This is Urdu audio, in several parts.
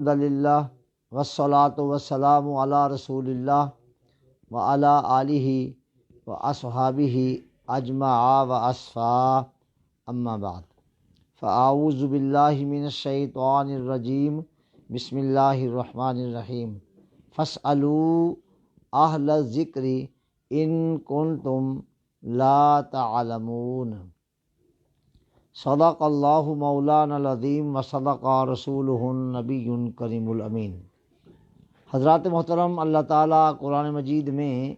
الحمدللہ والصلاة والسلام علی رسول اللہ وعلی آلہ واصحابہ اجمعا واصفا، اما بعد فاعوذ باللہ من الشیطان الرجیم، بسم اللہ الرحمن الرحیم۔ فاسألوا اہل الذکر ان کنتم لا تعلمون۔ صدق اللہ مولانا العظیم و صدق رسولہ النبی کریم الامین۔ حضرات محترم، اللہ تعالیٰ قرآن مجید میں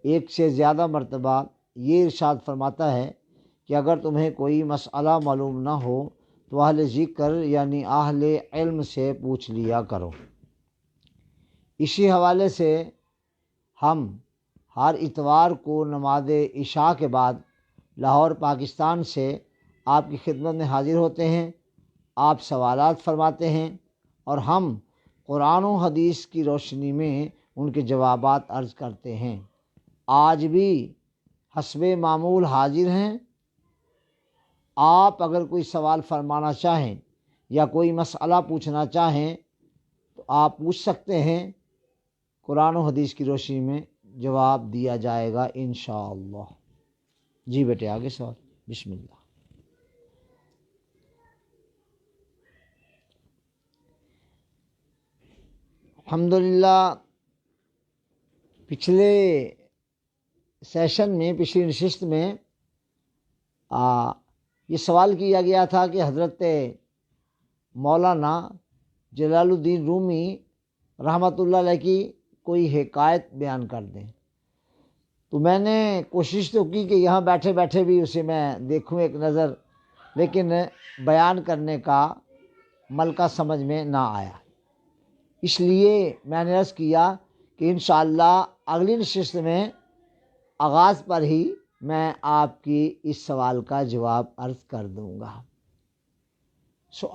ایک سے زیادہ مرتبہ یہ ارشاد فرماتا ہے کہ اگر تمہیں کوئی مسئلہ معلوم نہ ہو تو اہل ذکر یعنی اہل علم سے پوچھ لیا کرو۔ اسی حوالے سے ہم ہر اتوار کو نماز عشاء کے بعد لاہور پاکستان سے آپ کی خدمت میں حاضر ہوتے ہیں، آپ سوالات فرماتے ہیں اور ہم قرآن و حدیث کی روشنی میں ان کے جوابات عرض کرتے ہیں۔ آج بھی حسب معمول حاضر ہیں۔ آپ اگر کوئی سوال فرمانا چاہیں یا کوئی مسئلہ پوچھنا چاہیں تو آپ پوچھ سکتے ہیں، قرآن و حدیث کی روشنی میں جواب دیا جائے گا انشاءاللہ۔ جی بیٹے آگے سوال، بسم اللہ۔ الحمدللہ پچھلے سیشن میں، پچھلی نشست میں یہ سوال کیا گیا تھا کہ حضرت مولانا جلال الدین رومی رحمۃ اللہ علیہ کی کوئی حکایت بیان کر دیں، تو میں نے کوشش تو کی کہ یہاں بیٹھے بیٹھے بھی اسے میں دیکھوں ایک نظر، لیکن بیان کرنے کا ملکہ سمجھ میں نہ آیا۔ اس لیے میں نے عرض کیا کہ انشاءاللہ اگلی نشست میں آغاز پر ہی میں آپ کی اس سوال کا جواب عرض کر دوں گا۔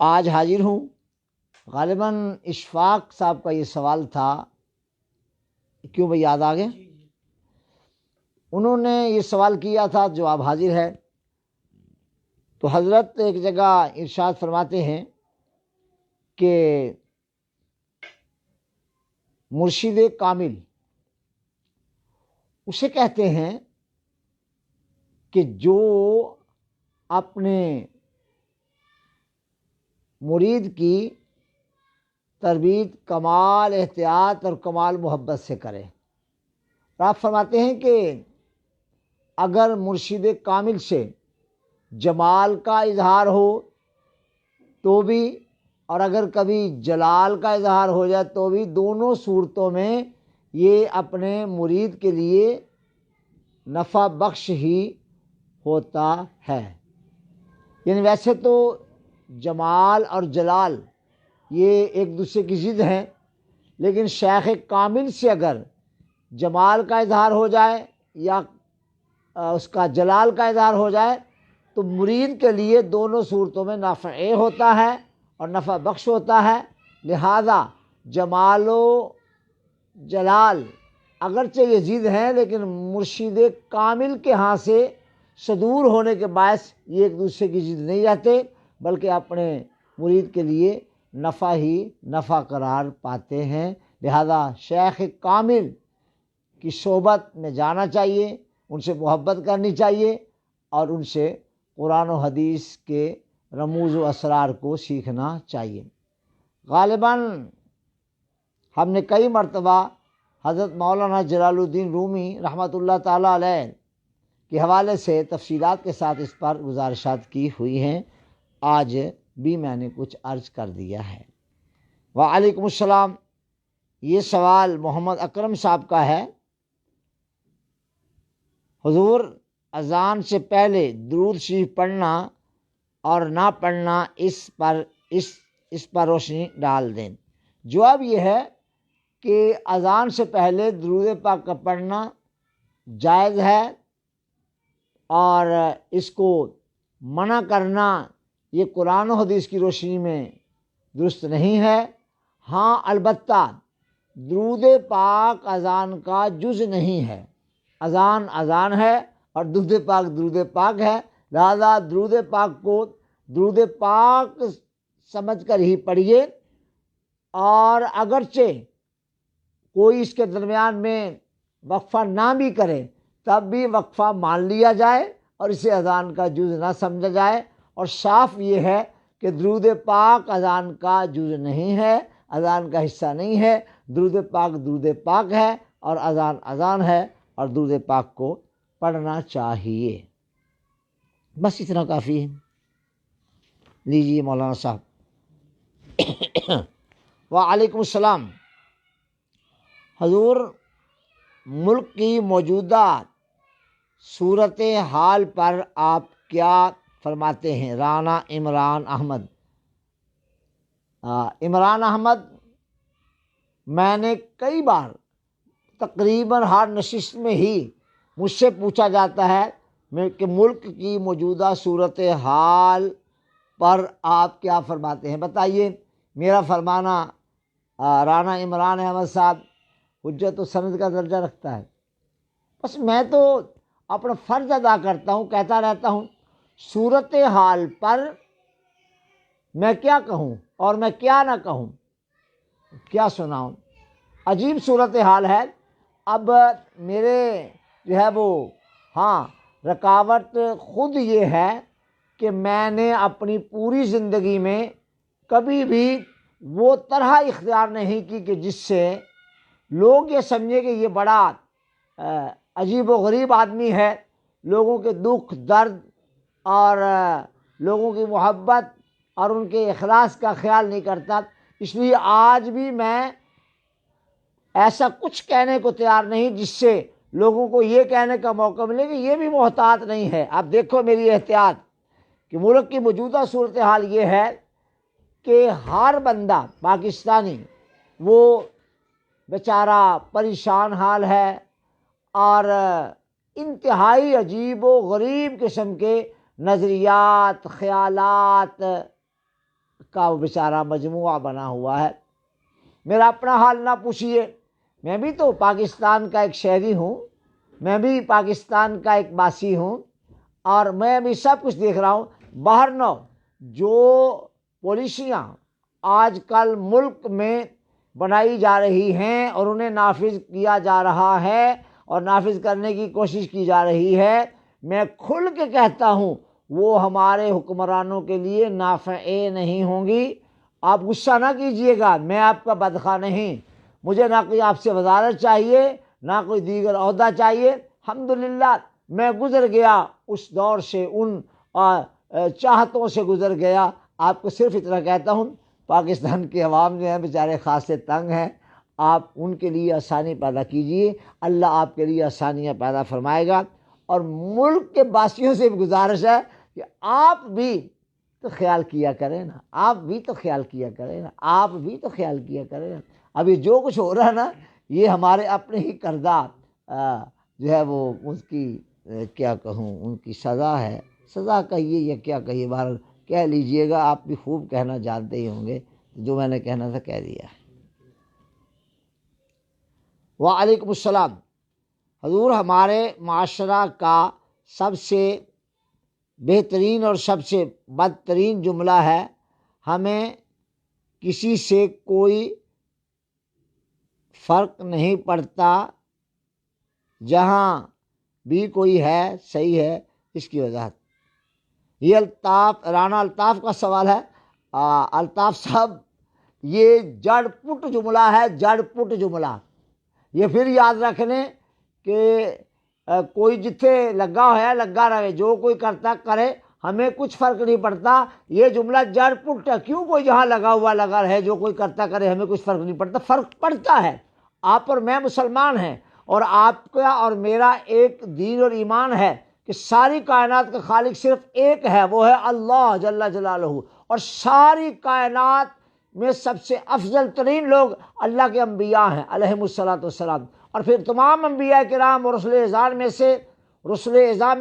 آج حاضر ہوں۔ غالباً اشفاق صاحب کا یہ سوال تھا، کیوں بھائی یاد آ گئے؟ انہوں نے یہ سوال کیا تھا، جواب حاضر ہے۔ تو حضرت ایک جگہ ارشاد فرماتے ہیں کہ مرشد کامل اسے کہتے ہیں کہ جو اپنے مرید کی تربیت کمال احتیاط اور کمال محبت سے کرے۔ آپ فرماتے ہیں کہ اگر مرشد کامل سے جمال کا اظہار ہو تو بھی، اور اگر کبھی جلال کا اظہار ہو جائے تو بھی، دونوں صورتوں میں یہ اپنے مرید کے لیے نفع بخش ہی ہوتا ہے۔ یعنی ویسے تو جمال اور جلال یہ ایک دوسرے کی ضد ہیں، لیکن شیخ کامل سے اگر جمال کا اظہار ہو جائے یا اس کا جلال کا اظہار ہو جائے تو مرید کے لیے دونوں صورتوں میں نفع ہوتا ہے اور نفع بخش ہوتا ہے۔ لہذا جمال و جلال اگرچہ یہ ضد ہیں، لیکن مرشد کامل کے ہاں سے صدور ہونے کے باعث یہ ایک دوسرے کی ضد نہیں رہتے، بلکہ اپنے مرید کے لیے نفع ہی نفع قرار پاتے ہیں۔ لہذا شیخ کامل کی صحبت میں جانا چاہیے، ان سے محبت کرنی چاہیے اور ان سے قرآن و حدیث کے رموز و اسرار کو سیکھنا چاہیے۔ غالباً ہم نے کئی مرتبہ حضرت مولانا جلال الدین رومی رحمۃ اللہ تعالیٰ علیہ کے حوالے سے تفصیلات کے ساتھ اس پر گزارشات کی ہوئی ہیں، آج بھی میں نے کچھ عرض کر دیا ہے۔ وعلیکم السلام۔ یہ سوال محمد اکرم صاحب کا ہے۔ حضور اذان سے پہلے درود شریف پڑھنا اور نہ پڑھنا، اس پر روشنی ڈال دیں۔ جواب یہ ہے کہ اذان سے پہلے درود پاک کا پڑھنا جائز ہے، اور اس کو منع کرنا یہ قرآن و حدیث کی روشنی میں درست نہیں ہے۔ ہاں البتہ درود پاک اذان کا جز نہیں ہے، اذان اذان ہے اور درود پاک درود پاک ہے۔ لہذا درود پاک کو درود پاک سمجھ کر ہی پڑھیے، اور اگرچہ کوئی اس کے درمیان میں وقفہ نہ بھی کرے تب بھی وقفہ مان لیا جائے اور اسے اذان کا جز نہ سمجھا جائے۔ اور صاف یہ ہے کہ درود پاک اذان کا جز نہیں ہے، اذان کا حصہ نہیں ہے۔ درود پاک ہے اور اذان ہے، اور درود پاک کو پڑھنا چاہیے۔ بس اتنا کافی ہے۔ لیجیے مولانا صاحب۔ وعلیکم السلام۔ حضور، ملک کی موجودہ صورت حال پر آپ کیا فرماتے ہیں؟ رانا عمران احمد۔ عمران احمد، میں نے کئی بار تقریباً ہر نشست میں ہی مجھ سے پوچھا جاتا ہے کہ ملک کی موجودہ صورت حال پر آپ کیا فرماتے ہیں؟ بتائیے۔ میرا فرمانا رانا عمران احمد صاحب حجت و سند کا درجہ رکھتا ہے۔ بس میں تو اپنا فرض ادا کرتا ہوں، کہتا رہتا ہوں صورت حال پر میں کیا کہوں اور میں کیا نہ کہوں، کیا سناؤں۔ عجیب صورت حال ہے۔ اب میرے جو ہے وہ رکاوٹ خود یہ ہے کہ میں نے اپنی پوری زندگی میں کبھی بھی وہ طرح اختیار نہیں کی کہ جس سے لوگ یہ سمجھے کہ یہ بڑا عجیب و غریب آدمی ہے، لوگوں کے دکھ درد اور لوگوں کی محبت اور ان کے اخلاص کا خیال نہیں کرتا۔ اس لیے آج بھی میں ایسا کچھ کہنے کو تیار نہیں جس سے لوگوں کو یہ کہنے کا موقع ملے کہ یہ بھی محتاط نہیں ہے۔ اب دیکھو میری احتیاط کہ ملک کی موجودہ صورتحال یہ ہے کہ ہر بندہ پاکستانی وہ بیچارہ پریشان حال ہے اور انتہائی عجیب و غریب قسم کے نظریات، خیالات کا وہ بیچارہ مجموعہ بنا ہوا ہے۔ میرا اپنا حال نہ پوچھیے، میں بھی تو پاکستان کا ایک شہری ہوں، میں بھی پاکستان کا ایک باسی ہوں، اور میں بھی سب کچھ دیکھ رہا ہوں۔ باہر نو جو پالیسیاں آج کل ملک میں بنائی جا رہی ہیں اور انہیں نافذ کیا جا رہا ہے اور نافذ کرنے کی کوشش کی جا رہی ہے، میں کھل کے کہتا ہوں وہ ہمارے حکمرانوں کے لیے نافع نہیں ہوں گی۔ آپ غصہ نہ کیجیے گا، میں آپ کا بدخواہ نہیں، مجھے نہ کوئی آپ سے وزارت چاہیے نہ کوئی دیگر عہدہ چاہیے۔ الحمدللہ میں گزر گیا اس دور سے، ان چاہتوں سے گزر گیا۔ آپ کو صرف اتنا کہتا ہوں، پاکستان کے عوام جو ہیں بیچارے خاصے تنگ ہیں، آپ ان کے لیے آسانی پیدا کیجیے، اللہ آپ کے لیے آسانیاں پیدا فرمائے گا۔ اور ملک کے باسیوں سے بھی گزارش ہے کہ آپ بھی تو خیال کیا کریں نا، آپ بھی تو خیال کیا کریں نا، آپ بھی تو خیال کیا کریں نا۔ ابھی جو کچھ ہو رہا ہے نا، یہ ہمارے اپنے ہی کردہ جو ہے وہ اس کی کیا کہوں، ان کی سزا ہے، سزا کہیے یا کیا کہیے، بہرحال کہہ لیجئے گا، آپ بھی خوب کہنا جانتے ہی ہوں گے، جو میں نے کہنا تھا کہہ دیا۔ وعلیکم السلام۔ حضور، ہمارے معاشرہ کا سب سے بہترین اور سب سے بدترین جملہ ہے، ہمیں کسی سے کوئی فرق نہیں پڑتا، جہاں بھی کوئی ہے صحیح ہے، اس کی وضاحت۔ یہ رانا الطاف کا سوال ہے۔ الطاف صاحب، یہ جڑ پٹ جملہ ہے، جڑ پٹ جملہ۔ یہ پھر یاد رکھ لیں کہ کوئی جتھے لگا ہوا ہے لگا رہے، جو کوئی کرتا کرے، ہمیں کچھ فرق نہیں پڑتا۔ یہ جملہ جڑ پٹ ہے، کیوں کوئی جہاں لگا ہوا لگا رہے، جو کوئی کرتا کرے، ہمیں کچھ فرق نہیں پڑتا۔ فرق پڑتا ہے۔ آپ اور میں مسلمان ہیں، اور آپ کا اور میرا ایک دین اور ایمان ہے کہ ساری کائنات کا خالق صرف ایک ہے، وہ ہے اللہ جل جلالہ، اور ساری کائنات میں سب سے افضل ترین لوگ اللہ کے انبیاء ہیں علیہم الصلاۃ والسلام، اور پھر تمام انبیاء کرام اور رسل اعظام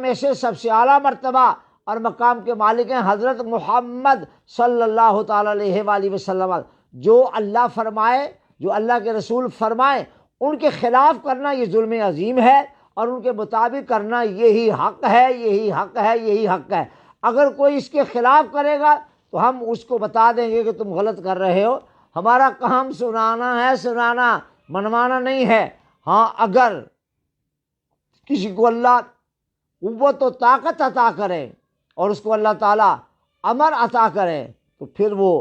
میں سے سب سے اعلیٰ مرتبہ اور مقام کے مالک ہیں حضرت محمد صلی اللہ تعالیٰ علیہ وآلہ وسلم۔ جو اللہ فرمائے، جو اللہ کے رسول فرمائے، ان کے خلاف کرنا یہ ظلم عظیم ہے، اور ان کے مطابق کرنا یہی حق ہے، یہی حق ہے، یہی حق ہے۔ اگر کوئی اس کے خلاف کرے گا تو ہم اس کو بتا دیں گے کہ تم غلط کر رہے ہو۔ ہمارا کام سنانا ہے، سنانا منوانا نہیں ہے۔ ہاں اگر کسی کو اللہ قوت و طاقت عطا کرے اور اس کو اللہ تعالیٰ امر عطا کرے تو پھر وہ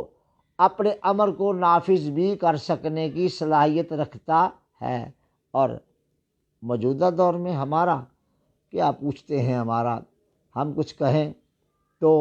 اپنے امر کو نافذ بھی کر سکنے کی صلاحیت رکھتا ہے۔ اور موجودہ دور میں ہمارا کیا پوچھتے ہیں، ہمارا ہم کچھ کہیں تو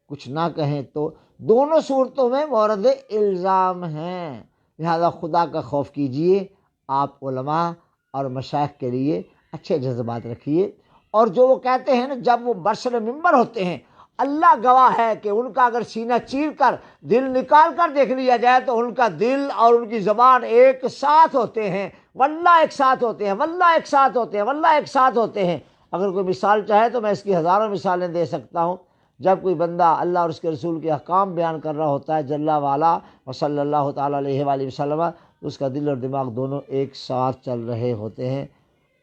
کچھ نہ کہیں تو دونوں صورتوں میں مورد الزام ہیں۔ لہذا خدا کا خوف کیجئے، آپ علماء اور مشائخ کے لیے اچھے جذبات رکھیے۔ اور جو وہ کہتے ہیں نا، جب وہ برسر ممبر ہوتے ہیں، اللہ گواہ ہے کہ ان کا اگر سینہ چیر کر دل نکال کر دیکھ لیا جائے تو ان کا دل اور ان کی زبان ایک ساتھ ہوتے ہیں، واللہ ایک ساتھ ہوتے ہیں، واللہ ایک ساتھ ہوتے ہیں، واللہ ایک ساتھ ہوتے ہیں۔ اگر کوئی مثال چاہے تو میں اس کی ہزاروں مثالیں دے سکتا ہوں۔ جب کوئی بندہ اللہ اور اس کے رسول کے احکام بیان کر رہا ہوتا ہے جل والا وصلی اللہ تعالیٰ علیہ وآلہ وسلم، تو اس کا دل اور دماغ دونوں ایک ساتھ چل رہے ہوتے ہیں۔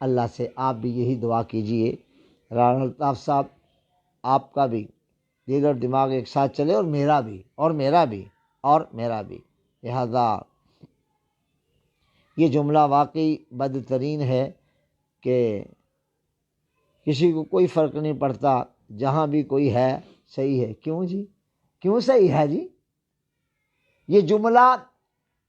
اللہ سے آپ بھی یہی دعا کیجئے، رانا الطاف صاحب آپ کا بھی دل اور دماغ ایک ساتھ چلے، اور میرا بھی اور میرا بھی اور میرا بھی۔ لہذا یہ جملہ واقعی بدترین ہے کہ کسی کو کوئی فرق نہیں پڑتا، جہاں بھی کوئی ہے صحیح ہے۔ کیوں جی؟ کیوں صحیح ہے جی؟ یہ جملہ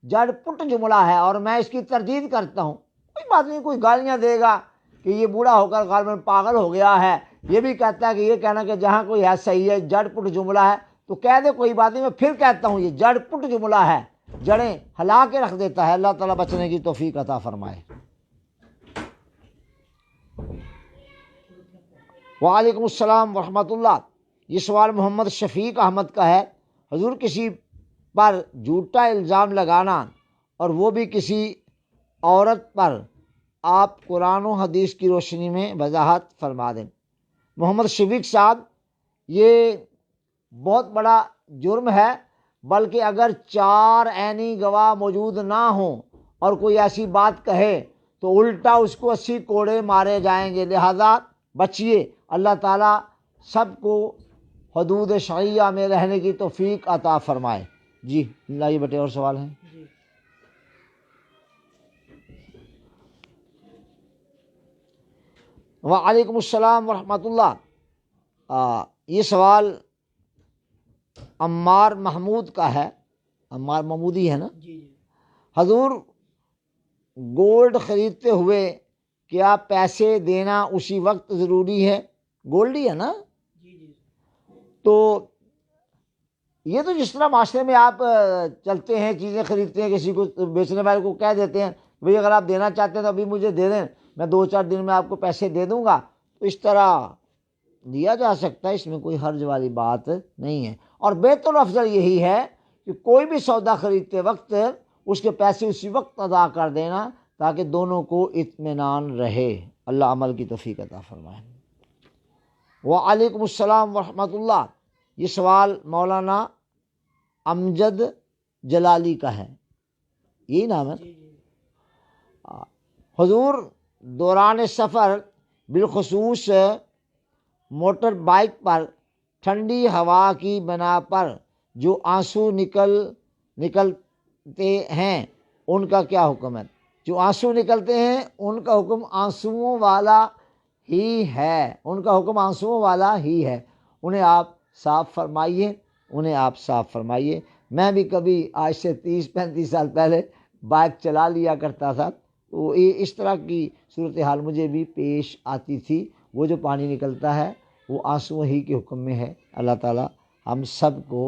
جڑ پٹ جملہ ہے اور میں اس کی تردید کرتا ہوں۔ کوئی بات نہیں، کوئی گالیاں دے گا کہ یہ بوڑھا ہو کر غالباً پاگل ہو گیا ہے، یہ بھی کہتا ہے کہ یہ کہنا کہ جہاں کوئی ہے صحیح ہے، جڑ پٹ جملہ ہے، تو کہہ دے کوئی بات نہیں۔ میں پھر کہتا ہوں یہ جڑ پٹ جملہ ہے، جڑیں ہلا کے رکھ دیتا ہے۔ اللہ تعالیٰ بچنے کی توفیق عطا فرمائے۔ وعلیکم السلام ورحمۃ اللہ۔ یہ سوال محمد شفیق احمد کا ہے۔ حضور کسی پر جھوٹا الزام لگانا اور وہ بھی کسی عورت پر، آپ قرآن و حدیث کی روشنی میں وضاحت فرما دیں۔ محمد شفیق صاحب، یہ بہت بڑا جرم ہے، بلکہ اگر 4 عینی گواہ موجود نہ ہوں اور کوئی ایسی بات کہے تو الٹا اس کو 80 کوڑے مارے جائیں گے۔ لہذا بچیے، اللہ تعالیٰ سب کو حدود شرعیہ میں رہنے کی توفیق عطا فرمائے۔ جی لائیے بیٹے، اور سوال ہیں؟ وعلیکم السلام ورحمۃ اللہ۔ یہ سوال عمار محمود کا ہے۔ عمار محمودی ہے نا؟ حضور گولڈ خریدتے ہوئے کیا پیسے دینا اسی وقت ضروری ہے؟ گولڈ ہی ہے نا؟ تو یہ تو جس طرح معاشرے میں آپ چلتے ہیں، چیزیں خریدتے ہیں، کسی کو بیچنے والے کو کہہ دیتے ہیں بھئی اگر آپ دینا چاہتے ہیں تو ابھی مجھے دے دیں، میں 2-4 دن میں آپ کو پیسے دے دوں گا، تو اس طرح دیا جا سکتا ہے، اس میں کوئی حرج والی بات نہیں ہے۔ اور بہتر افضل یہی ہے کہ کوئی بھی سودا خریدتے وقت اس کے پیسے اسی وقت ادا کر دینا تاکہ دونوں کو اطمینان رہے۔ اللہ عمل کی توفیق عطا فرمائے۔ وعلیکم السلام ورحمۃ اللہ۔ یہ سوال مولانا امجد جلالی کا ہے، یہی نام ہے۔ حضور دوران سفر بالخصوص موٹر بائک پر ٹھنڈی ہوا کی بنا پر جو آنسو نکلتے ہیں ان کا کیا حکم ہے؟ جو آنسو نکلتے ہیں ان کا حکم آنسوؤں والا ہی ہے، ان کا حکم آنسوؤں والا ہی ہے، انہیں آپ صاف فرمائیے، انہیں آپ صاف فرمائیے۔ میں بھی کبھی آج سے 30-35 سال پہلے بائک چلا لیا کرتا تھا، تو اس طرح کی صورتحال مجھے بھی پیش آتی تھی۔ وہ جو پانی نکلتا ہے وہ آنسو ہی کے حکم میں ہے۔ اللہ تعالیٰ ہم سب کو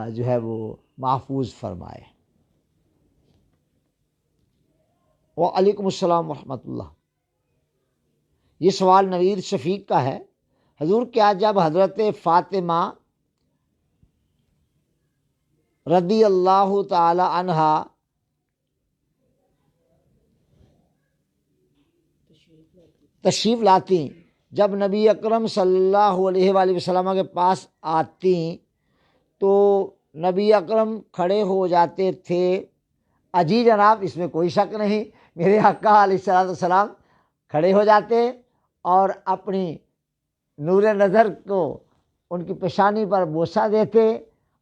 جو ہے وہ محفوظ فرمائے۔ وعلیکم السلام ورحمۃ اللہ۔ یہ سوال نوید شفیق کا ہے۔ حضور کیا جب حضرت فاطمہ رضی اللہ تعالی عنہا تشریف لاتی، جب نبی اکرم صلی اللہ علیہ وآلہ وسلم کے پاس آتی تو نبی اکرم کھڑے ہو جاتے تھے؟ اجی جناب، اس میں کوئی شک نہیں، میرے آقا علیہ السلام کھڑے ہو جاتے اور اپنی نور نظر کو ان کی پیشانی پر بوسہ دیتے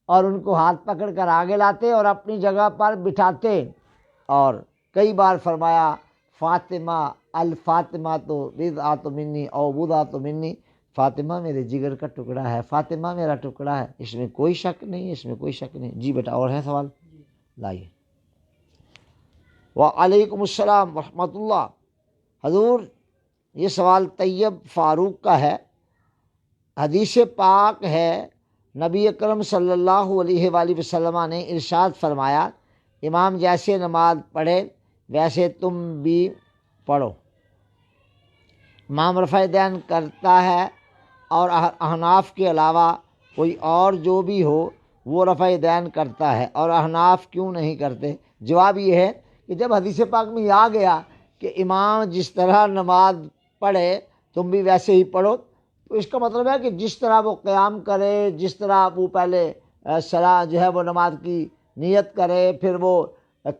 اور ان کو ہاتھ پکڑ کر آگے لاتے اور اپنی جگہ پر بٹھاتے، اور کئی بار فرمایا فاطمہ الفاطمہ تو بضعۃ منی او بضعۃ منی، فاطمہ میرے جگر کا ٹکڑا ہے، فاطمہ میرا ٹکڑا ہے، اس میں کوئی شک نہیں، اس میں کوئی شک نہیں۔ جی بیٹا، اور ہے سوال؟ لائیے۔ وعلیکم السلام ورحمۃ اللہ۔ حضور یہ سوال طیب فاروق کا ہے۔ حدیث پاک ہے، نبی اکرم صلی اللہ علیہ وآلہ وسلم نے ارشاد فرمایا، امام جیسے نماز پڑھے ویسے تم بھی پڑھو۔ امام رفع دین کرتا ہے اور احناف کے علاوہ کوئی اور جو بھی ہو وہ رفع دین کرتا ہے، اور احناف کیوں نہیں کرتے؟ جواب یہ ہے کہ جب حدیث پاک میں یہ آ گیا کہ امام جس طرح نماز پڑھے تم بھی ویسے ہی پڑھو، تو اس کا مطلب ہے کہ جس طرح وہ قیام کرے، جس طرح وہ پہلے صلاح جو ہے وہ نماز کی نیت کرے، پھر وہ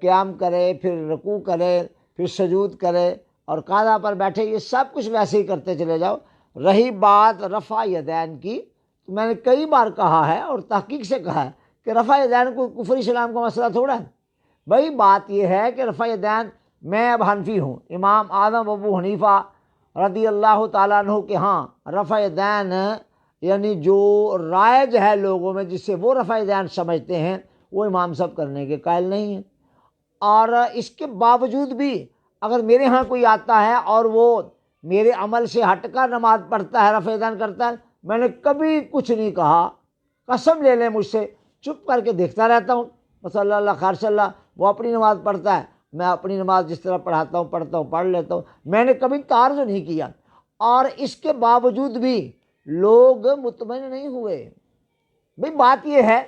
قیام کرے، پھر رکوع کرے، پھر سجود کرے اور قعدہ پر بیٹھے، یہ سب کچھ ویسے ہی کرتے چلے جاؤ۔ رہی بات رفع یدین کی، تو میں نے کئی بار کہا ہے اور تحقیق سے کہا ہے کہ رفع یدین کو کفر اسلام کا مسئلہ تھوڑا ہے۔ بھائی بات یہ ہے کہ رفع یدین، میں اب حنفی ہوں، امام اعظم ابو حنیفہ رضی اللہ تعالیٰ عنہ کہ ہاں رفع یدین یعنی جو رائج ہے لوگوں میں جس سے وہ رفع یدین سمجھتے ہیں، وہ امام صاحب کرنے کے قائل نہیں ہیں۔ اور اس کے باوجود بھی اگر میرے ہاں کوئی آتا ہے اور وہ میرے عمل سے ہٹ کر نماز پڑھتا ہے، رفع یدین کرتا ہے، میں نے کبھی کچھ نہیں کہا، قسم لے لیں مجھ سے، چپ کر کے دیکھتا رہتا ہوں، صلی اللہ خیر صلی اللہ، وہ اپنی نماز پڑھتا ہے، میں اپنی نماز جس طرح پڑھاتا ہوں پڑھتا ہوں، پڑھ لیتا ہوں، میں نے کبھی تعارض نہیں کیا۔ اور اس کے باوجود بھی لوگ مطمئن نہیں ہوئے۔ بھئی بات یہ ہے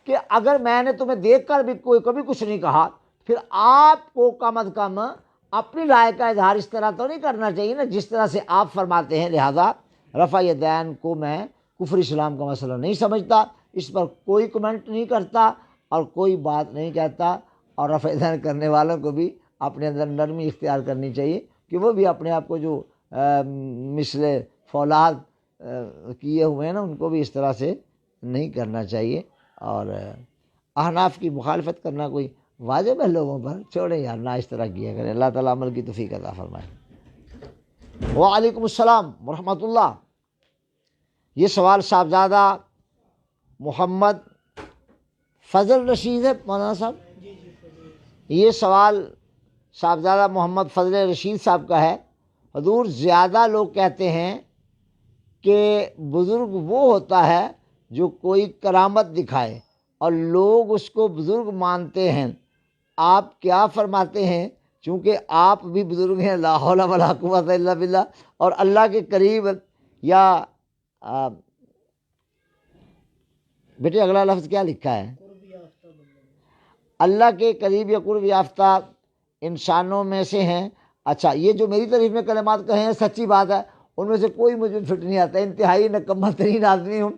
کہ اگر میں نے تمہیں دیکھ کر بھی کبھی کچھ نہیں کہا، پھر آپ کو کم از کم اپنی رائے کا اظہار اس طرح تو نہیں کرنا چاہیے نا جس طرح سے آپ فرماتے ہیں۔ لہذا رفع یدین کو میں کفر اسلام کا مسئلہ نہیں سمجھتا، اس پر کوئی کمنٹ نہیں کرتا اور کوئی بات نہیں کہتا، اور رفع یدین کرنے والوں کو بھی اپنے اندر نرمی اختیار کرنی چاہیے کہ وہ بھی اپنے آپ کو جو مثل فولاد کیے ہوئے ہیں نا، ان کو بھی اس طرح سے نہیں کرنا چاہیے۔ اور احناف کی مخالفت کرنا کوئی واجب ہے لوگوں پر؟ چھوڑیں یار، نہ اس طرح کیا کریں۔ اللہ تعالیٰ عمل کی توفیق عطا فرمائے۔ وعلیکم السلام ورحمۃ اللہ۔ یہ سوال صاحبزادہ محمد فضل رشید ہے مولانا صاحب، یہ سوال صاحبزادہ محمد فضل رشید صاحب کا ہے۔ حضور زیادہ لوگ کہتے ہیں کہ بزرگ وہ ہوتا ہے جو کوئی کرامت دکھائے اور لوگ اس کو بزرگ مانتے ہیں، آپ کیا فرماتے ہیں؟ چونکہ آپ بھی بزرگ ہیں، لا حول ولا قوت الا باللہ، اور اللہ کے قریب یا بیٹے اگلا لفظ کیا لکھا ہے؟ اللہ کے قریب یا قرب یافتہ انسانوں میں سے ہیں۔ اچھا، یہ جو میری تعریف میں کلمات کہے ہیں سچی بات ہے، ان میں سے کوئی مجھے فٹ نہیں آتا، انتہائی نکما ترین آدمی ہوں،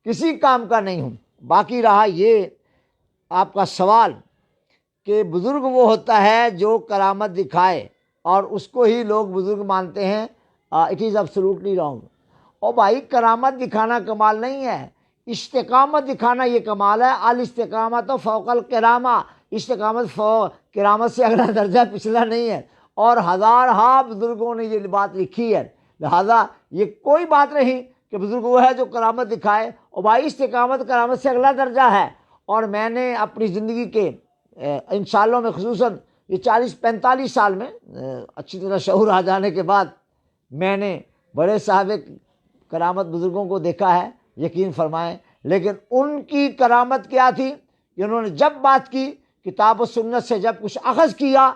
کسی کام کا نہیں ہوں۔ باقی رہا یہ آپ کا سوال کہ بزرگ وہ ہوتا ہے جو کرامت دکھائے اور اس کو ہی لوگ بزرگ مانتے ہیں، اٹ از ایبسلیوٹلی رانگ۔ اور بھائی کرامت دکھانا کمال نہیں ہے، استقامت دکھانا یہ کمال ہے۔ الاستقامت فوق الکرامہ، استقامت کرامت سے اگلا درجہ پچھلا نہیں ہے، اور ہزارہا بزرگوں نے یہ بات لکھی ہے۔ لہذا یہ کوئی بات نہیں کہ بزرگ وہ ہے جو کرامت دکھائے، اور بھائی استقامت کرامت سے اگلا درجہ ہے۔ اور میں نے اپنی زندگی کے ان سالوں میں، خصوصاً یہ 40-45 سال میں اچھی طرح شعور آ جانے کے بعد، میں نے بڑے صاحب کرامت بزرگوں کو دیکھا ہے، یقین فرمائیں، لیکن ان کی کرامت کیا تھی کہ انہوں نے جب بات کی، کتاب و سنت سے جب کچھ اخذ کیا،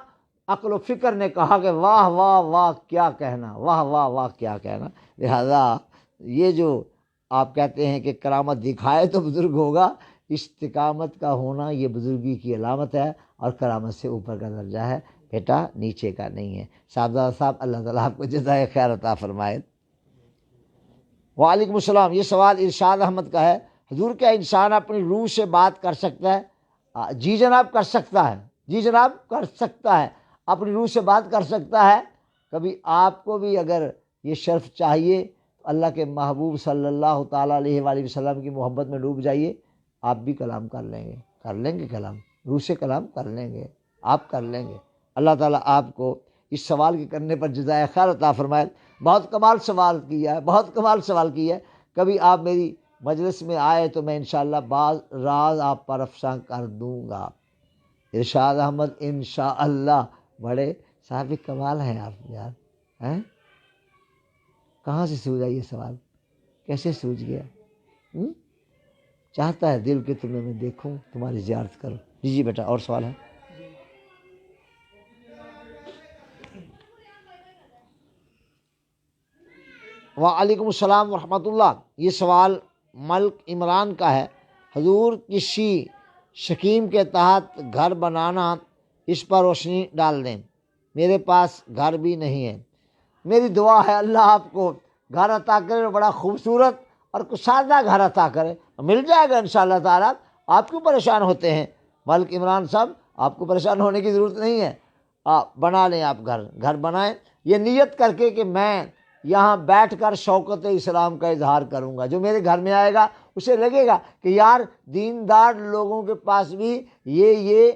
عقل و فکر نے کہا کہ واہ واہ واہ کیا کہنا، واہ واہ واہ کیا کہنا۔ لہذا یہ جو آپ کہتے ہیں کہ کرامت دکھائے تو بزرگ ہوگا، استقامت کا ہونا یہ بزرگی کی علامت ہے، اور کرامت سے اوپر کا درجہ ہے بیٹا، نیچے کا نہیں ہے۔ صاحبزادہ صاحب، اللہ تعالیٰ آپ کو جزائے خیر عطا فرمائے۔ وعلیکم السلام۔ یہ سوال ارشاد احمد کا ہے، حضور کیا انسان اپنی روح سے بات کر سکتا ہے؟ جی جناب کر سکتا ہے، جی جناب کر سکتا ہے، اپنی روح سے بات کر سکتا ہے۔ کبھی آپ کو بھی اگر یہ شرف چاہیے، اللہ کے محبوب صلی اللہ تعالیٰ علیہ وآلہ وسلم کی محبت میں ڈوب جائیے، آپ بھی کلام کر لیں گے کلام، روح سے کلام کر لیں گے، آپ کر لیں گے۔ اللہ تعالیٰ آپ کو اس سوال کے کرنے پر جزائے خیر عطا فرمائے۔ بہت کمال سوال کیا ہے، بہت کمال سوال کیا ہے۔ کبھی آپ میری مجلس میں آئے تو میں انشاءاللہ بعض راز آپ پر افشاں کر دوں گا۔ ارشاد احمد انشاءاللہ، بڑے صاحب کمال ہیں آپ یار، ہیں؟ کہاں سے سوجا یہ سوال، کیسے سوج گیا؟ چاہتا ہے دل کہ تمہیں میں دیکھوں، تمہاری زیارت کروں۔ جی بیٹا، اور سوال ہے؟ وعلیکم السلام ورحمۃ اللہ۔ یہ سوال ملک عمران کا ہے۔ حضور، کسی شکیم کے تحت گھر بنانا، اس پر روشنی ڈال دیں، میرے پاس گھر بھی نہیں ہے۔ میری دعا ہے اللہ آپ کو گھر عطا کرے، بڑا خوبصورت اور کشادہ گھر عطا کرے، مل جائے گا انشاءاللہ تعالیٰ۔ آپ کیوں پریشان ہوتے ہیں ملک عمران صاحب؟ آپ کو پریشان ہونے کی ضرورت نہیں ہے، بنا لیں آپ گھر بنائیں، یہ نیت کر کے کہ میں یہاں بیٹھ کر شوکت اسلام کا اظہار کروں گا۔ جو میرے گھر میں آئے گا اسے لگے گا کہ یار دیندار لوگوں کے پاس بھی یہ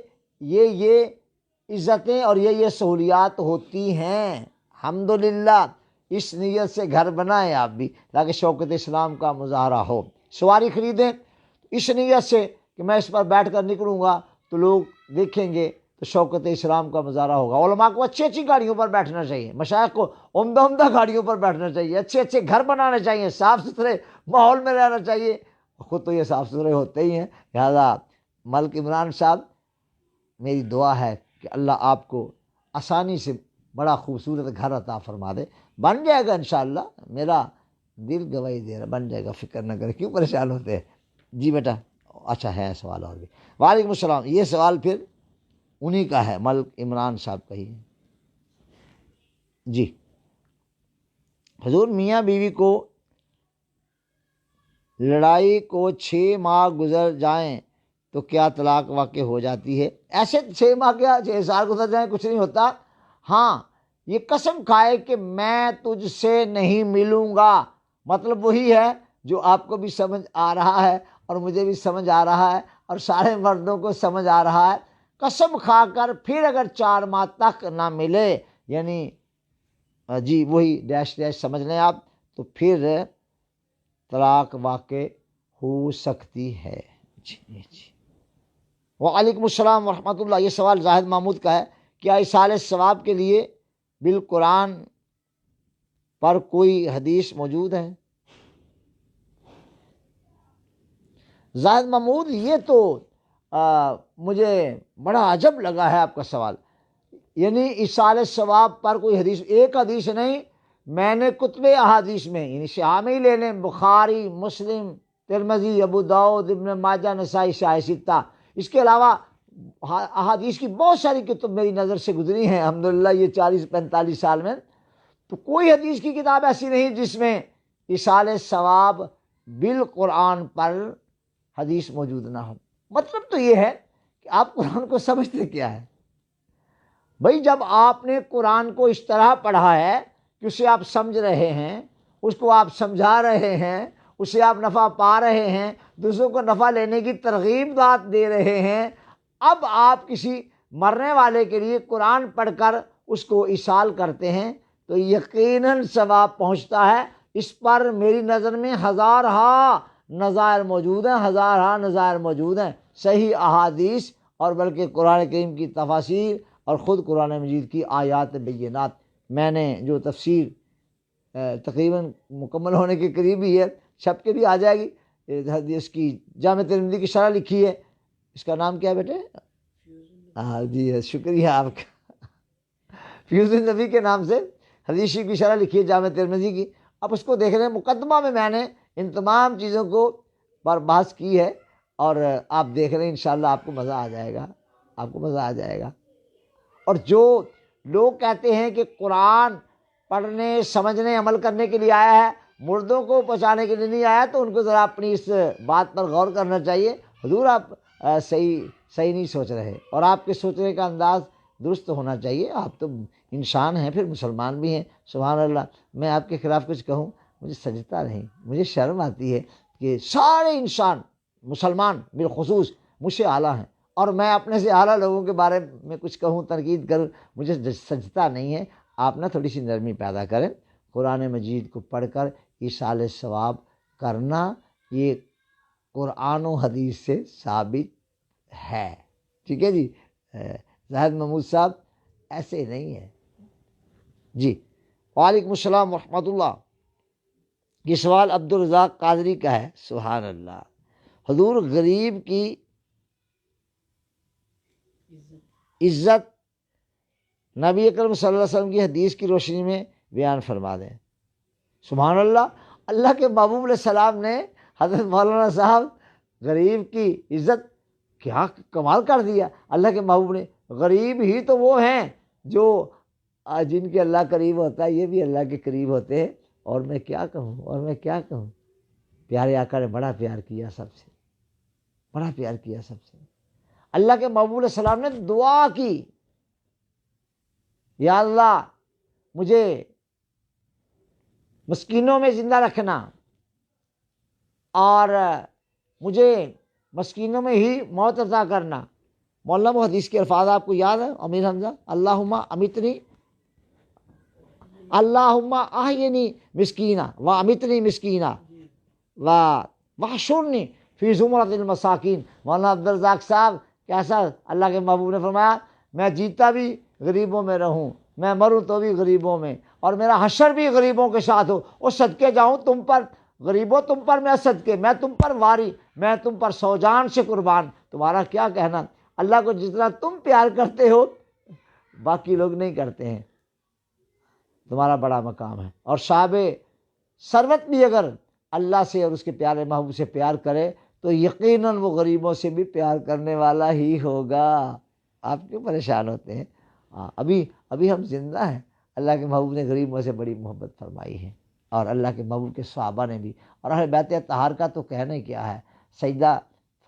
عزتیں اور یہ سہولیات ہوتی ہیں، الحمدللہ۔ اس نیت سے گھر بنائیں آپ بھی، تاکہ شوکت اسلام کا مظاہرہ ہو۔ سواری خریدیں اس نیت سے کہ میں اس پر بیٹھ کر نکلوں گا تو لوگ دیکھیں گے تو شوکت اسلام کا مظاہرہ ہوگا۔ علماء کو اچھی اچھی گاڑیوں پر بیٹھنا چاہیے، مشائخ کو عمدہ گاڑیوں پر بیٹھنا چاہیے، اچھے گھر بنانے چاہیے، صاف ستھرے ماحول میں رہنا چاہیے۔ خود تو یہ صاف ستھرے ہوتے ہی ہیں۔ لہذا ملک عمران صاحب، میری دعا ہے کہ اللہ آپ کو آسانی سے بڑا خوبصورت گھر عطا فرما دے۔ بن جائے گا انشاءاللہ، میرا دل گواہی دے رہا، بن جائے گا، فکر نہ کرے، کیوں پریشان ہوتے ہیں؟ جی بیٹا، اچھا ہے سوال اور بھی۔ وعلیکم السلام۔ یہ سوال پھر انہی کا ہے، ملک عمران صاحب کا ہی ہے۔ جی، حضور، میاں بیوی کو لڑائی کو 6 ماہ گزر جائیں تو کیا طلاق واقع ہو جاتی ہے؟ ایسے 6 ماہ کیا 6 سال گزر جائیں کچھ نہیں ہوتا۔ ہاں، یہ قسم کھائے کہ میں تجھ سے نہیں ملوں گا، مطلب وہی ہے جو آپ کو بھی سمجھ آ رہا ہے اور مجھے بھی سمجھ آ رہا ہے اور سارے مردوں کو سمجھ آ رہا ہے۔ قسم کھا کر پھر اگر 4 ماہ تک نہ ملے، یعنی جی وہی ڈیش سمجھ لیں آپ، تو پھر طلاق واقع ہو سکتی ہے۔ جی۔ وعلیکم السلام ورحمۃ اللہ۔ یہ سوال زاہد محمود کا ہے۔ کیا ایصال ثواب کے لیے بالقرآن پر کوئی حدیث موجود ہے؟ زاہد محمود، یہ تو مجھے بڑا عجب لگا ہے آپ کا سوال۔ یعنی ایصال ثواب پر کوئی حدیث، ایک حدیث نہیں، میں نے کتب احادیث میں، یعنی شیعہ ہی لے لیں، بخاری، مسلم، ترمذی، ابو داؤد، ابن ماجہ، نسائی، شاہ ستہ، اس کے علاوہ احادیث کی بہت ساری کتب میری نظر سے گزری ہیں الحمدللہ یہ 40-45 سال میں، تو کوئی حدیث کی کتاب ایسی نہیں جس میں ایصال ثواب بالقرآن پر حدیث موجود نہ ہو۔ مطلب تو یہ ہے کہ آپ قرآن کو سمجھتے کیا ہے؟ بھائی جب آپ نے قرآن کو اس طرح پڑھا ہے کہ اسے آپ سمجھ رہے ہیں، اس کو آپ سمجھا رہے ہیں، اسے آپ نفع پا رہے ہیں، دوسروں کو نفع لینے کی ترغیب بات دے رہے ہیں، اب آپ کسی مرنے والے کے لیے قرآن پڑھ کر اس کو ایصال کرتے ہیں تو یقیناً ثواب پہنچتا ہے۔ اس پر میری نظر میں ہزارہا نظائر موجود ہیں، صحیح احادیث اور بلکہ قرآن کریم کی تفاسیر اور خود قرآن مجید کی آیات بینات۔ میں نے جو تفسیر تقریباً مکمل ہونے کے قریب ہی ہے، چھپ کے بھی آ جائے گی، حدیث کی جامع ترمذی کی شرح لکھی ہے، اس کا نام کیا ہے بیٹے؟ ہاں جی، شکریہ آپ کا، فیوز النبی کے نام سے حدیث کی شرح لکھی ہے جامع ترمذی کی، آپ اس کو دیکھ رہے ہیں۔ مقدمہ میں نے ان تمام چیزوں کو پر بحث کی ہے اور آپ دیکھ رہے ہیں، انشاءاللہ آپ کو مزہ آ جائے گا۔ اور جو لوگ کہتے ہیں کہ قرآن پڑھنے، سمجھنے، عمل کرنے کے لیے آیا ہے، مردوں کو پہنچانے کے لیے نہیں آیا، تو ان کو ذرا اپنی اس بات پر غور کرنا چاہیے۔ حضور آپ صحیح نہیں سوچ رہے، اور آپ کے سوچنے کا انداز درست ہونا چاہیے۔ آپ تو انسان ہیں، پھر مسلمان بھی ہیں، سبحان اللہ۔ میں آپ کے خلاف کچھ کہوں، مجھے سجتا نہیں، مجھے شرم آتی ہے کہ سارے انسان مسلمان بالخصوص مجھ سے اعلیٰ ہیں، اور میں اپنے سے اعلیٰ لوگوں کے بارے میں کچھ کہوں، تنقید کروں، مجھے سجتا نہیں ہے۔ آپ نہ تھوڑی سی نرمی پیدا کریں، قرآن مجید کو پڑھ کر ایصال ثواب کرنا یہ قرآن و حدیث سے ثابت ہے۔ ٹھیک ہے جی، زاہد محمود صاحب ایسے نہیں ہے جی۔ وعلیکم السلام ورحمۃ اللہ۔ یہ سوال عبدالرزاق قادری کا ہے۔ سبحان اللہ۔ حضور غریب کی عزت نبی اکرم صلی اللہ علیہ وسلم کی حدیث کی روشنی میں بیان فرما دیں۔ سبحان اللہ۔ اللہ کے محبوب علیہ السلام نے حضرت مولانا صاحب غریب کی عزت کیا کمال کر دیا۔ اللہ کے محبوب نے، غریب ہی تو وہ ہیں جو جن کے اللہ قریب ہوتا ہے، یہ بھی اللہ کے قریب ہوتے ہیں۔ اور میں کیا کہوں، پیارے آقا نے بڑا پیار کیا سب سے، بڑا پیار کیا سب سے۔ اللہ کے محبوب علیہ السلام نے دعا کی، یا اللہ مجھے مسکینوں میں زندہ رکھنا، اور مجھے مسکینوں میں ہی موت عطا کرنا۔ مولانا وہ حدیث کے الفاظ آپ کو یاد ہے؟ امیر حمزہ، اللہم امیتنی، اللہم احینی مسکینہ و امیتنی مسکینہ و واحشرنی فی زمرۃ المساکین۔ مولانا عبدالرزاق صاحب کیسا اللہ کے محبوب نے فرمایا، میں جیتا بھی غریبوں میں رہوں، میں مروں تو بھی غریبوں میں، اور میرا حشر بھی غریبوں کے ساتھ ہو، اور صدقے جاؤں تم پر، غریبوں تم پر میں صدقے، میں تم پر واری، میں تم پر سو جان سے قربان۔ تمہارا کیا کہنا، اللہ کو جتنا تم پیار کرتے ہو باقی لوگ نہیں کرتے ہیں، تمہارا بڑا مقام ہے۔ اور صاحب ثروت بھی اگر اللہ سے اور اس کے پیارے محبوب سے پیار کرے تو یقیناً وہ غریبوں سے بھی پیار کرنے والا ہی ہوگا۔ آپ کیوں پریشان ہوتے ہیں؟ ابھی ہم زندہ ہیں۔ اللہ کے محبوب نے غریبوں سے بڑی محبت فرمائی ہے، اور اللہ کے محبوب کے صحابہ نے بھی، اور اہل بیت اطہار کا تو کہنا ہی کیا ہے۔ سیدہ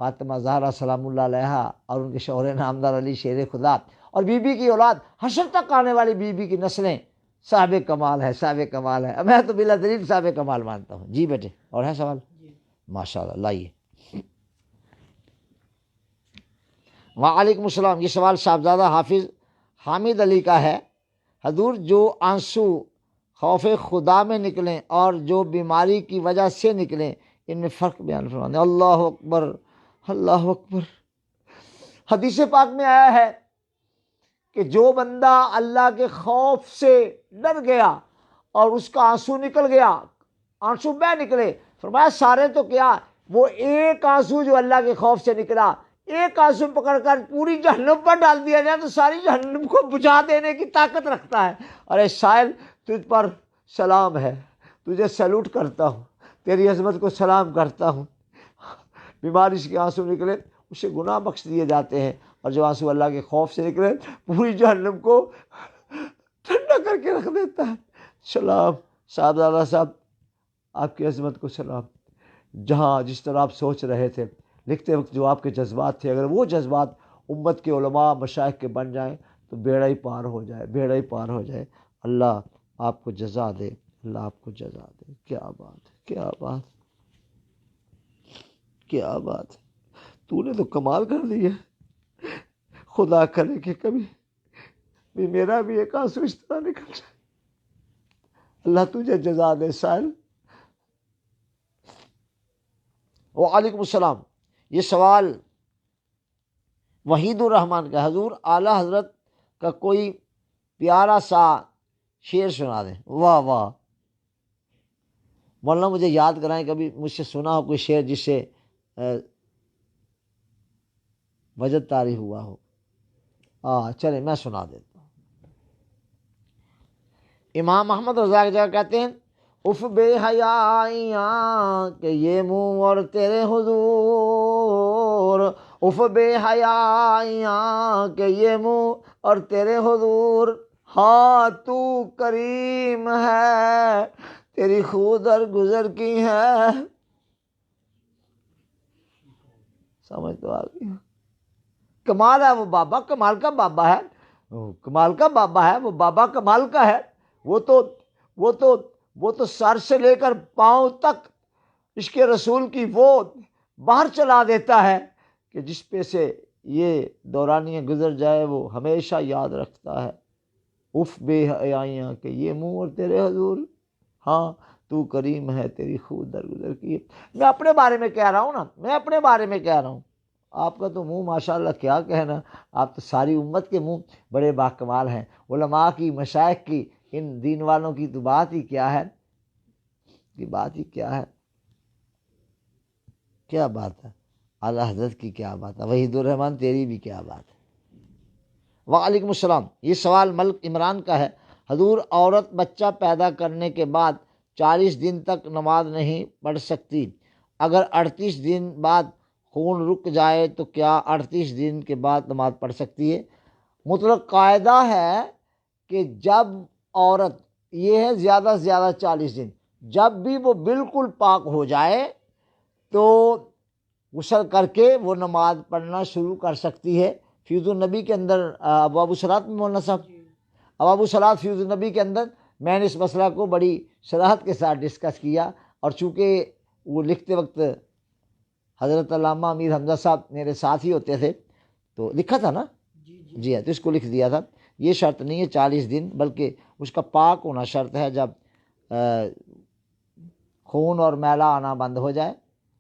فاطمہ زہرا سلام اللہ علیہا اور ان کے شوہر نامدار علی شیر خدا، اور بی بی کی اولاد، حشر تک آنے والی بی بی کی نسلیں صاحب کمال ہے، صاحب کمال ہے۔ میں تو بلا دلیل صاحب کمال مانتا ہوں۔ جی بیٹے، اور ہے سوال؟ ماشاء اللہ، لائیے۔ وعلیکم السلام۔ یہ سوال صاحبزادہ حافظ حامد علی کا ہے۔ حضور، جو آنسو خوف خدا میں نکلیں اور جو بیماری کی وجہ سے نکلیں، ان میں فرق بیان فرما دیں۔ اللہ اکبر، اللہ اکبر۔ حدیث پاک میں آیا ہے کہ جو بندہ اللہ کے خوف سے ڈر گیا اور اس کا آنسو نکل گیا، آنسو بہ نکلے، فرمایا سارے تو کیا، وہ ایک آنسو جو اللہ کے خوف سے نکلا، ایک آنسو پکڑ کر پوری جہنم پر ڈال دیا جائے تو ساری جہنم کو بجھا دینے کی طاقت رکھتا ہے۔ ارے سائل، تجھ پر سلام ہے، تجھے سیلوٹ کرتا ہوں، تیری عظمت کو سلام کرتا ہوں۔ بیماری سے آنسو نکلے اسے گناہ بخش دیے جاتے ہیں، اور جو آنسو اللہ کے خوف سے نکلے پوری جہنم کو ٹھنڈا کر کے رکھ دیتا ہے۔ سلام صاحبزادہ صاحب، آپ کی عظمت کو سلام۔ جہاں جس طرح آپ سوچ رہے تھے لکھتے وقت، جو آپ کے جذبات تھے، اگر وہ جذبات امت کے علماء مشائخ کے بن جائیں تو بیڑا ہی پار ہو جائے، بیڑا ہی پار ہو جائے۔ اللہ آپ کو جزا دے، اللہ آپ کو جزا دے۔ کیا بات ہے، کیا بات، کیا بات ہے، تو نے تو کمال کر دیا۔ خدا کرے کہ کبھی بھی میرا بھی ایک آنسو اس طرح نکل جائے۔ اللہ تجھے جزا دے سائل۔ وعلیکم السلام۔ یہ سوال وحید الرحمان کا۔ حضور، اعلیٰ حضرت کا کوئی پیارا سا شعر سنا دیں۔ واہ واہ، مولانا مجھے یاد کرائیں، کبھی مجھ سے سنا ہو کوئی شعر جس سے وجد طاری ہوا ہو۔ چلے میں سنا دیتا ہوں۔ امام احمد رضا جگہ کہتے ہیں، اف بے حیائیاں کہ یہ منہ اور تیرے حضور، اف بے حیائیاں کہ یہ منہ اور تیرے حضور، ہاں تو کریم ہے تیری خود در گزر کی ہے۔ سمجھ تو آ گئی؟ کمال ہے وہ بابا، کمال کا بابا ہے، کمال کا بابا ہے وہ بابا، کمال کا ہے وہ تو سر سے لے کر پاؤں تک عشق رسول کی وہ باہر چلا دیتا ہے کہ جس پہ سے یہ دورانیہ گزر جائے وہ ہمیشہ یاد رکھتا ہے، اف بے حیائیاں کہ یہ منہ اور تیرے حضور، ہاں تو کریم ہے تیری خوب درگزر کی ہے۔ میں اپنے بارے میں کہہ رہا ہوں نا، میں اپنے بارے میں کہہ رہا ہوں، آپ کا تو منہ ماشاءاللہ کیا کہنا، آپ تو ساری امت کے منہ بڑے باکمال ہیں، علماء کی، مشائخ کی، ان دین والوں کی تو بات ہی کیا ہے، یہ بات ہی کیا ہے، کیا بات ہے، اعلیٰ حضرت کی کیا بات ہے، وحید الرحمن تیری بھی کیا بات ہے۔ وعلیکم السلام، یہ سوال ملک عمران کا ہے۔ حضور، عورت بچہ پیدا کرنے کے بعد 40 دن تک نماز نہیں پڑھ سکتی، اگر 38 دن بعد خون رک جائے تو کیا 38 دن کے بعد نماز پڑھ سکتی ہے؟ مطلق قاعدہ ہے کہ جب عورت، یہ ہے زیادہ سے زیادہ 40 دن، جب بھی وہ بالکل پاک ہو جائے تو غسل کر کے وہ نماز پڑھنا شروع کر سکتی ہے۔ فیض النبی کے اندر ابواب الصلاۃ میں مولانا صاحب، ابواب الصلاۃ فیض النبی کے اندر میں نے اس مسئلہ کو بڑی صراحت کے ساتھ ڈسکس کیا، اور چونکہ وہ لکھتے وقت حضرت علامہ امیر حمزہ صاحب میرے ساتھ ہی ہوتے تھے تو لکھا تھا نا، جی ہاں، تو اس کو لکھ دیا تھا۔ یہ شرط نہیں ہے 40 دن، بلکہ اس کا پاک ہونا شرط ہے۔ جب خون اور میلا آنا بند ہو جائے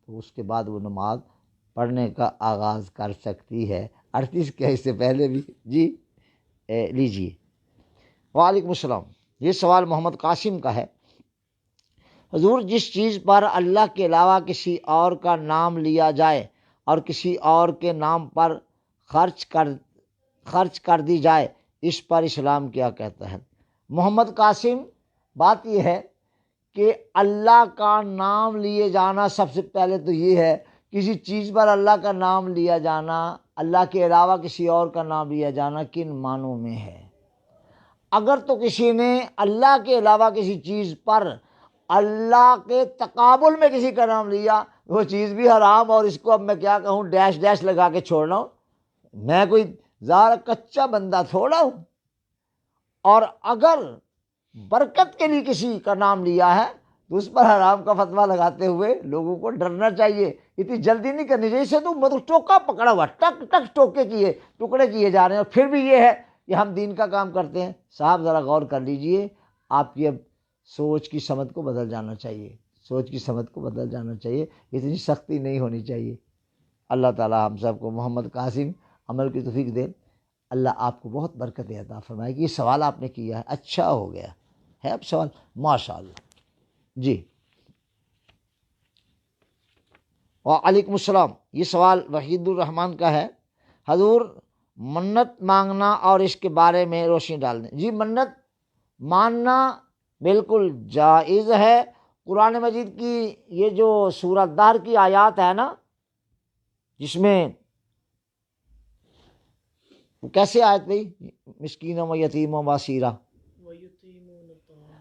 تو اس کے بعد وہ نماز پڑھنے کا آغاز کر سکتی ہے۔ 38 کے اس سے پہلے بھی جی لیجیے۔ وعلیکم السلام، یہ سوال محمد قاسم کا ہے۔ حضور، جس چیز پر اللہ کے علاوہ کسی اور کا نام لیا جائے اور کسی اور کے نام پر خرچ کر دی جائے، اس پر اسلام کیا کہتا ہے؟ محمد قاسم، بات یہ ہے کہ اللہ کا نام لیے جانا، سب سے پہلے تو یہ ہے کسی چیز پر اللہ کا نام لیا جانا، اللہ کے علاوہ کسی اور کا نام لیا جانا کن معنوں میں ہے؟ اگر تو کسی نے اللہ کے علاوہ کسی چیز پر اللہ کے تقابل میں کسی کا نام لیا، وہ چیز بھی حرام، اور اس کو اب میں کیا کہوں، ڈیش ڈیش لگا کے چھوڑنا ہوں، میں کوئی ذرا کچا بندہ تھوڑا ہوں۔ اور اگر برکت کے لیے کسی کا نام لیا ہے تو اس پر حرام کا فتویٰ لگاتے ہوئے لوگوں کو ڈرنا چاہیے، اتنی جلدی نہیں کرنی چاہیے۔ اسے تو مطلب ٹوکا پکڑا ہوا، ٹک ٹک ٹکڑے کیے جا رہے ہیں، اور پھر بھی یہ ہے کہ ہم دین کا کام کرتے ہیں۔ صاحب ذرا غور کر لیجئے، آپ کی اب سوچ کی سمت کو بدل جانا چاہیے، سوچ کی سمت کو بدل جانا چاہیے، اتنی سختی نہیں ہونی چاہیے۔ اللہ تعالی ہم سب کو محمد قاسم عمل کی توفیق دے۔ اللہ آپ کو بہت برکت عطا فرمائے کہ یہ سوال آپ نے کیا ہے، اچھا ہو گیا ہے اب سوال، ماشاءاللہ۔ جی وعلیکم السلام، یہ سوال وحید الرحمن کا ہے۔ حضور، منت مانگنا اور اس کے بارے میں روشنی ڈال دیں۔ جی، منت ماننا بالکل جائز ہے۔ قرآن مجید کی یہ جو سورہ دہر کی آیات ہے نا، جس میں کیسے آیت بھائی، مسکین و یتیم و اسیرا،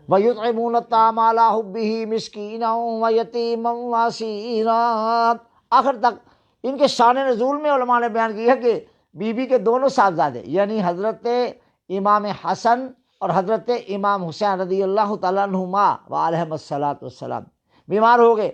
وَيُطْعِمُونَ الطَّعَامَ عَلَىٰ حُبِّهِ مِسْكِينًا وَيَتِيمًا وَأَسِيرًا، آخر تک۔ ان کے شان نزول میں علماء نے بیان کیا کہ بی بی کے دونوں صاحبزادے، یعنی حضرت امام حسن اور حضرت امام حسین رضی اللہ تعالیٰ عنہما وعلیہم الصلاۃ والسلام بیمار ہو گئے،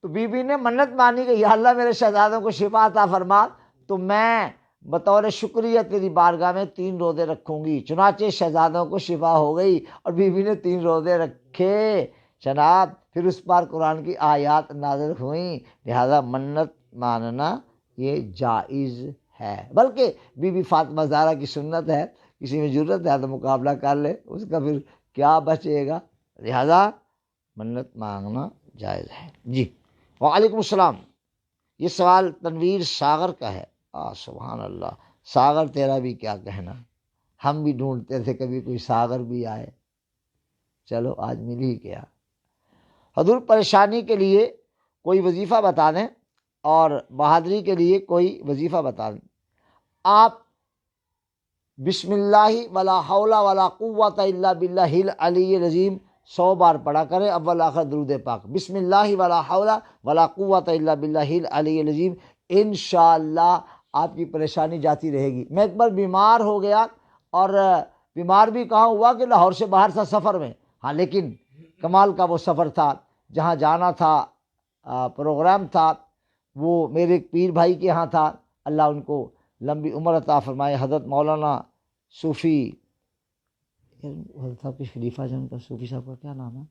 تو بی بی نے منت مانی کہ یا اللہ میرے شہزادوں کو شفا عطا فرما، تو میں بطور شکریہ تیری بارگاہ میں 3 روزے رکھوں گی۔ چنانچہ شہزادوں کو شفا ہو گئی اور بی بی نے 3 روزے رکھے جناب۔ پھر اس پر قرآن کی آیات نازل ہوئیں، لہذا منت ماننا یہ جائز ہے، بلکہ بی بی فاطمہ زہرا کی سنت ہے، کسی میں جرت ہے تو مقابلہ کر لے، اس کا پھر کیا بچے گا، لہذا منت مانگنا جائز ہے۔ جی وعلیکم السلام، یہ سوال تنویر ساغر کا ہے۔ سبحان اللہ، ساغر تیرا بھی کیا کہنا، ہم بھی ڈھونڈتے تھے کبھی کوئی ساغر بھی آئے، چلو آج مل ہی گیا۔ حضور، پریشانی کے لیے کوئی وظیفہ بتا دیں اور بہادری کے لیے کوئی وظیفہ بتا دیں۔ آپ بسم اللہ ولا حول ولا قوت الا باللہ العلی العظیم 100 بار پڑھا کریں، اول آخر درود پاک، بسم اللہ ولا حول ولا قوت الا باللہ العلی العظیم، انشاءاللہ آپ کی پریشانی جاتی رہے گی۔ میں ایک بار بیمار ہو گیا، اور بیمار بھی کہاں ہوا کہ لاہور سے باہر تھا سفر میں، ہاں لیکن کمال کا وہ سفر تھا، جہاں جانا تھا، پروگرام تھا، وہ میرے ایک پیر بھائی کے ہاں تھا، اللہ ان کو لمبی عمر عطا فرمائے، حضرت مولانا صوفی صاحب کے خلیفہ جان کا، صوفی صاحب کا کیا نام ہے،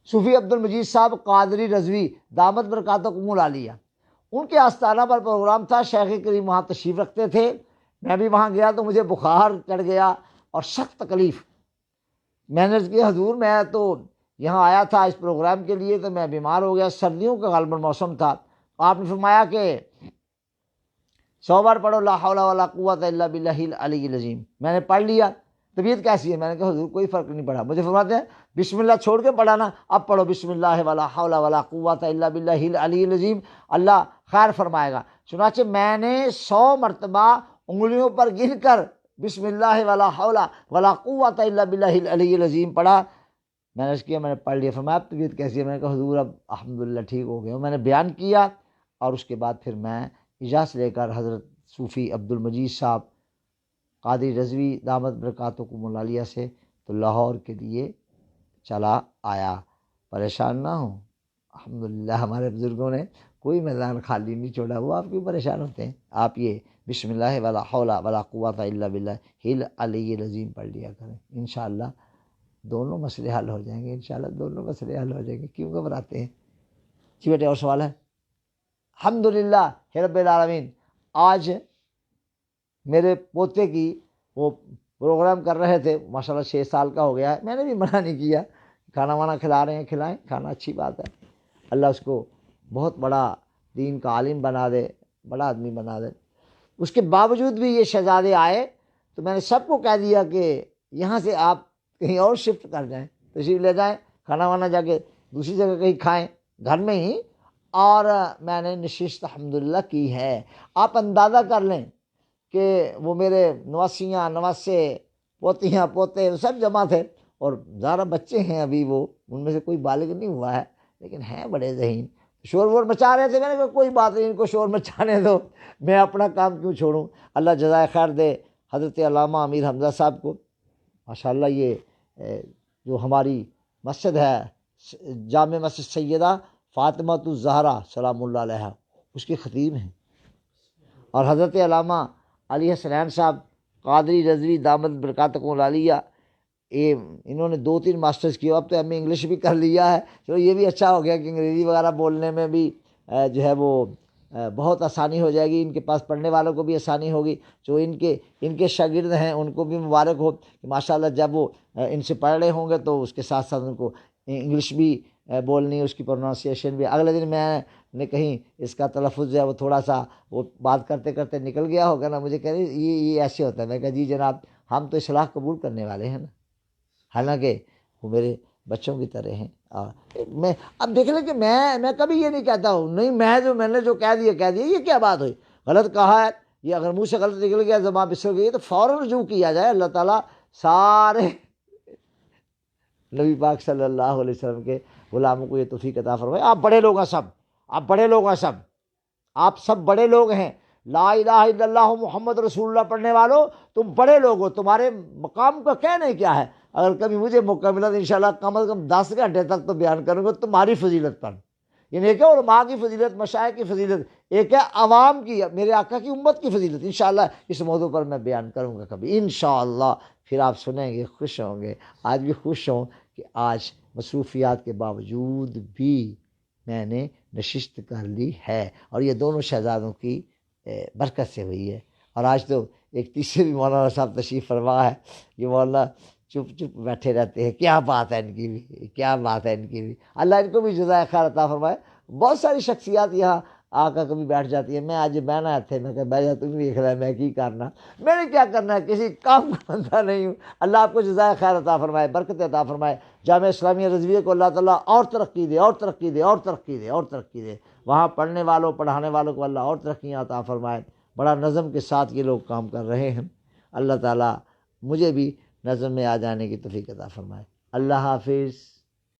صوفی عبد المجید صاحب قادری رضوی دامت برکاتکم العالیہ، ان کے آستانہ پر پروگرام تھا، شیخ کریم وہاں تشریف رکھتے تھے، میں بھی وہاں گیا تو مجھے بخار چڑھ گیا اور سخت تکلیف، میں نے عرض کیا حضور میں تو یہاں آیا تھا اس پروگرام کے لیے تو میں بیمار ہو گیا، سردیوں کا غالباً موسم تھا، آپ نے فرمایا کہ 100 بار پڑھو لا حول ولا قوت الا باللہ العلی العظیم، میں نے پڑھ لیا، طبیعت کیسی ہے، میں نے کہا حضور کوئی فرق نہیں پڑا، مجھے فرماتے ہیں بسم اللہ چھوڑ کے پڑھانا، اب پڑھو بسم اللہ ولا حول ولا قوت الا باللہ العلی العظیم، اللہ خیر فرمائے گا، چنانچہ میں نے 100 مرتبہ انگلیوں پر گن کر بسم اللہ ولا حول ولا قوت الا باللہ العلی العظیم پڑھا، میں نے اس کیا، میں نے پڑھ لیا، فرمایا اب طبیعت کیسی ہے، میں نے کہا حضور اب الحمدللہ ٹھیک ہو گیا، میں نے بیان کیا، اور اس کے بعد پھر میں اجازت لے کر حضرت صوفی عبد المجید صاحب قادری رضوی دامت برکاتکم العالیہ سے تو لاہور کے لیے چلا آیا، پریشان نہ ہوں، الحمدللہ ہمارے بزرگوں نے کوئی میدان خالی نہیں چھوڑا، وہ آپ کیوں پریشان ہوتے ہیں، آپ یہ بسم اللہ ولا حول ولا قوت الا باللہ العلی العظیم پڑھ لیا کریں، انشاءاللہ دونوں مسئلے حل ہو جائیں گے، انشاءاللہ دونوں مسئلے حل ہو جائیں گے، کیوں گھبراتے ہیں؟ جی بیٹے اور سوال ہے؟ الحمدللہ رب العالمین، آج میرے پوتے کی وہ پروگرام کر رہے تھے، ماشاءاللہ 6 سال کا ہو گیا ہے، میں نے بھی منع نہیں کیا، کھانا وانا کھلا رہے ہیں، کھلائیں، کھانا اچھی بات ہے، اللہ اس کو بہت بڑا دین کا عالم بنا دے، بڑا آدمی بنا دے، اس کے باوجود بھی یہ شہزادے آئے تو میں نے سب کو کہہ دیا کہ یہاں سے آپ کہیں اور شفٹ کر جائیں، تشریف لے جائیں، کھانا وانا جا کے دوسری جگہ کہیں کھائیں، گھر میں ہی، اور میں نے نشست الحمدللہ کی ہے، آپ اندازہ کر لیں کہ وہ میرے نواسیاں نواسے پوتیاں پوتے سب جمع تھے، اور زیادہ بچے ہیں ابھی، وہ ان میں سے کوئی بالغ نہیں ہوا ہے لیکن ہیں بڑے ذہین، شور وور مچا رہے تھے، میں نے کہا کوئی بات نہیں، ان کو شور مچانے دو، میں اپنا کام کیوں چھوڑوں، اللہ جزائے خیر دے حضرت علامہ امیر حمزہ صاحب کو، ماشاءاللہ یہ جو ہماری مسجد ہے جامع مسجد سیدہ فاطمۃ الزہرا سلام اللہ علیہا، اس کے خطیب ہیں، اور حضرت علامہ علی حسنین صاحب قادری رضوی دامت برکاتکم العالیہ، یہ انہوں نے 2-3 ماسٹرز کیا، اب تو ہم نے انگلش بھی کر لیا ہے، چلو یہ بھی اچھا ہو گیا کہ انگریزی وغیرہ بولنے میں بھی جو ہے وہ بہت آسانی ہو جائے گی، ان کے پاس پڑھنے والوں کو بھی آسانی ہوگی، جو ان کے شاگرد ہیں ان کو بھی مبارک ہو کہ ماشاءاللہ جب وہ ان سے پڑھ رہے ہوں گے تو اس کے ساتھ ساتھ ان کو انگلش بھی بولنی، اس کی پروننسیشن بھی، اگلے دن میں نے کہیں اس کا تلفظ جو ہے وہ تھوڑا سا وہ بات کرتے کرتے نکل گیا ہوگا نا، مجھے کہہ رہی یہ ایسے ہوتا ہے، میں کہا جی جناب ہم تو اصلاح قبول کرنے والے ہیں نا، حالانکہ وہ میرے بچوں کی طرح ہیں، میں اب دیکھ لیں کہ میں کبھی یہ نہیں کہتا ہوں نہیں، میں نے جو کہہ دیا یہ کیا بات ہوئی، غلط کہا ہے، یہ اگر منہ سے غلط نکل گیا زبان پھسل گئی تو فوراً رجوع کیا جائے، اللہ تعالیٰ سارے نبی پاک صلی اللہ علیہ وسلم کے غلاموں کو یہ توفیق عطا فرمائے، آپ بڑے لوگ ہیں سب، آپ بڑے لوگ ہیں سب، آپ سب بڑے لوگ ہیں، لا الہ الا اللہ محمد رسول اللہ پڑھنے والوں تم بڑے لوگ ہو، تمہارے مقام کا کہنا کیا ہے، اگر کبھی مجھے موقع ملا تو انشاءاللہ کم از کم 10 گھنٹے تک تو بیان کروں گا تمہاری فضیلت پر، یعنی ایک ہے علماء کی فضیلت، مشائخ کی فضیلت، ایک ہے عوام کی، میرے آقا کی امت کی فضیلت، انشاءاللہ اس موضوع پر میں بیان کروں گا کبھی انشاءاللہ، پھر آپ سنیں گے، خوش ہوں گے، آج بھی خوش ہوں کہ آج مصروفیات کے باوجود بھی میں نے نشست کر لی ہے، اور یہ دونوں شہزادوں کی برکت سے ہوئی ہے، اور آج تو ایک تیسرے بھی مولانا صاحب تشریف فرما ہے، یہ مولانا چپ چپ بیٹھے رہتے ہیں، کیا بات ہے ان کی بھی، کیا بات ہے ان کی بھی، اللہ ان کو بھی جزائے خیر عطا فرمائے، بہت ساری شخصیات یہاں آ کر کبھی بیٹھ جاتی ہے، میں آج بہنا تھے، میں کہ بہ جا تم دیکھ رہا ہے میں کی کرنا، میں نے کیا کرنا ہے، کسی کام کا بندہ نہیں ہوں، اللہ آپ کو جزائے خیر عطا فرمائے، برکت عطا فرمائے، جامعہ اسلامیہ رضویہ کو اللہ تعالیٰ اور ترقی دے، اور ترقی دے، اور ترقی دے، اور ترقی دے، وہاں پڑھنے والوں پڑھانے والوں کو اللہ اور ترقیاں عطا فرمائے، بڑا نظم کے ساتھ یہ لوگ کام کر رہے ہیں، اللہ تعالیٰ مجھے بھی نظم میں آ جانے کی توفیق عطا فرمائے، اللہ حافظ۔